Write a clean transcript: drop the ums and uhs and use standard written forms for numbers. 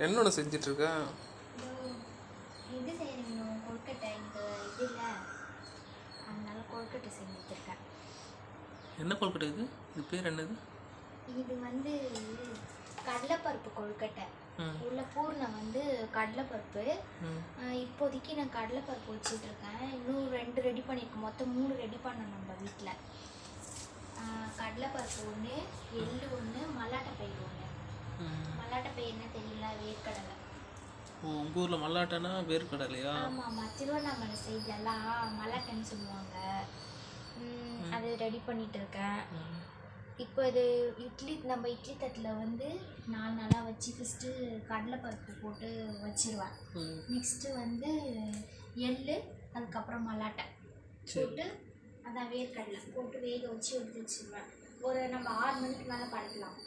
என்னோட செஞ்சிட்ருக்க? இது செய்யணும், கொழுக்கட்டை. இந்த இது இல்லை, அதனால கொழுக்கட்டை செஞ்சுட்ருக்கேன். என்ன கொழுக்கட்டை இது? இது பேர் என்னது? இது வந்து கடலைப்பருப்பு கொழுக்கட்டை. உள்ள பூர்ணம் வந்து கடலைப்பருப்பு. இப்போதைக்கு நான் கடலைப்பருப்பு வச்சுட்ருக்கேன். இன்னும் 2 ரெடி பண்ணியிருக்கேன். மொத்தம் 3 ரெடி பண்ணணும் நம்ம வீட்டில். கடலைப்பருப்பு ஒன்று, எள்ளு ஒன்று, மல்லாட்டை பயிர் ஒன்று. மல்லாட்டை பயிர் என்ன தெரியல, வேர்க்கடலை. உங்கள் ஊரில் மல்லாட்டைனா வேர்க்கடலையா? ஆமாம், திருவண்ணாமலை சைட்லலாம் மல்லாட்டைன்னு சொல்லுவாங்க. அது ரெடி பண்ணிகிட்டு இருக்கேன். இப்போ இது நம்ம இட்லி தட்டில் வந்து 4 நாளாக வச்சு ஃபஸ்ட்டு கடலைப்பருப்பு போட்டு வச்சிருவேன். நெக்ஸ்ட்டு வந்து எள்ளு, அதுக்கப்புறம் மல்லாட்டை போட்டு, அதான் வேர்க்கடலை போட்டு வேக வச்சு எடுத்து வச்சுருவேன். நம்ம 6 மணிக்கு மேலே படுக்கலாம்.